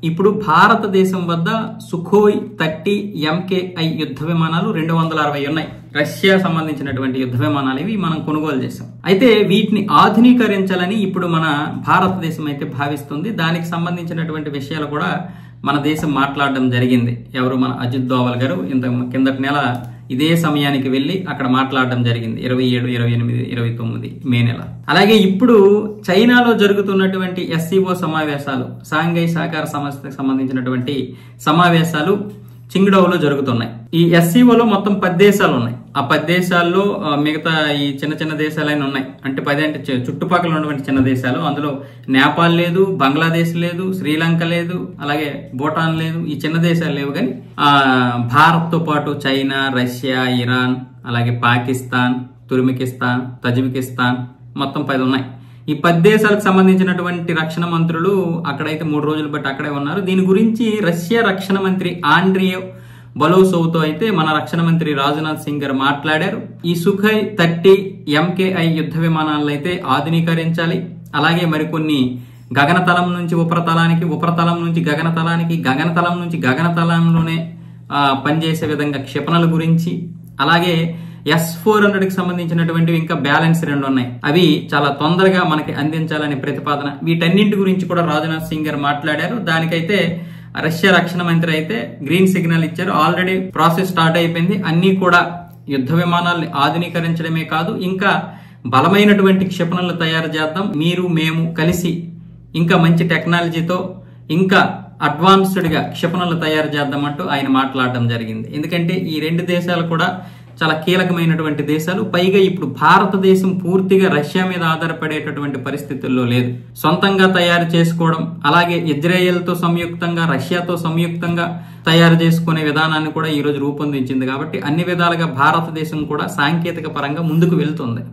ఇప్పుడు భారతదేశం వద్ద సుఖోయ్ 30 MKI యుద్ధ విమానాలు 260 ఉన్నాయి. రష్యా సంబంధించినటువంటి యుద్ధ విమానాలు ఇవి మనం కొనుగోలు చేసాం. అయితే వీటిని ఆధునీకరించాలని ఇప్పుడు మన భారతదేశం అయితే భావిస్తుంది. దానికి సంబంధించినటువంటి విషయాలు కూడా మన దేశం మాట్లాడడం జరిగింది. ఎవరు? మన అజిత్ దోవల్ గారు ఇంత కిందటి నెల ఇదే సమయానికి వెళ్లి అక్కడ మాట్లాడడం జరిగింది. 27, 28, 29 మే నెల. అలాగే ఇప్పుడు చైనాలో జరుగుతున్నటువంటి SCO సమావేశాలు, షాంఘై సహకార సంస్థకు సంబంధించినటువంటి సమావేశాలు చింగ్డౌలో జరుగుతున్నాయి. ఈ SCOలో మొత్తం 10 దేశాలు ఉన్నాయి. ఆ 10 దేశాల్లో మిగతా ఈ చిన్న చిన్న దేశాలైన ఉన్నాయి. అంటే 10 అంటే చుట్టుపక్కల ఉన్నటువంటి చిన్న దేశాలు. అందులో నేపాల్ లేదు, బంగ్లాదేశ్ లేదు, శ్రీలంక లేదు, అలాగే భూటాన్ లేదు. ఈ చిన్న దేశాలు లేవు. కానీ భారత్ తో పాటు చైనా, రష్యా, ఇరాన్, అలాగే పాకిస్తాన్, తుర్మికిస్తాన్, తజికిస్తాన్ మొత్తం 10 ఉన్నాయి. ఈ 10 దేశాలకు సంబంధించినటువంటి రక్షణ మంత్రులు అక్కడైతే 3 రోజులు బట్టి అక్కడే ఉన్నారు. దీని గురించి రష్యా రక్షణ మంత్రి ఆండ్రియవ్ బలోసోవ్తో అయితే మన రక్షణ మంత్రి రాజ్నాథ్ సింగ్ గారు మాట్లాడారు. ఈ సుఖోయ్ 30 MKI యుద్ధ విమానాలను అయితే ఆధునీకరించాలి. అలాగే మరికొన్ని గగనతలం నుంచి ఉపరితలానికి, ఉపరితలం నుంచి గగనతలానికి, గగనతలం నుంచి గగనతలంలోనే పనిచేసే విధంగా క్షిపణుల గురించి, అలాగే S-400కి సంబంధించినటువంటివి ఇంకా బ్యాలెన్స్ 2 ఉన్నాయి. అవి చాలా తొందరగా మనకి అందించాలని ప్రతిపాదన. వీటన్నింటి గురించి కూడా రాజ్నాథ్ సింగ్ గారు మాట్లాడారు. దానికైతే రష్యా రక్షణ మంత్రి అయితే గ్రీన్ సిగ్నల్ ఇచ్చారు. ఆల్రెడీ ప్రాసెస్ స్టార్ట్ అయిపోయింది. అన్ని కూడా యుద్ధ విమానాల్ని ఆధునీకరించడమే కాదు, ఇంకా బలమైనటువంటి క్షిపణులను తయారు చేద్దాం, మీరు మేము కలిసి ఇంకా మంచి టెక్నాలజీతో ఇంకా అడ్వాన్స్డ్ గా క్షిపణులను తయారు చేద్దామంటూ ఆయన మాట్లాడడం జరిగింది. ఎందుకంటే ఈ 2 దేశాలు కూడా చాలా కీలకమైనటువంటి దేశాలు. పైగా ఇప్పుడు భారతదేశం పూర్తిగా రష్యా మీద ఆధారపడేటటువంటి పరిస్థితుల్లో లేదు. సొంతంగా తయారు చేసుకోవడం, అలాగే ఇజ్రాయెల్ తో సంయుక్తంగా, రష్యాతో సంయుక్తంగా తయారు చేసుకునే విధానాన్ని కూడా ఈ రోజు రూపొందించింది. కాబట్టి అన్ని విధాలుగా భారతదేశం కూడా సాంకేతిక పరంగా ముందుకు వెళ్తుంది.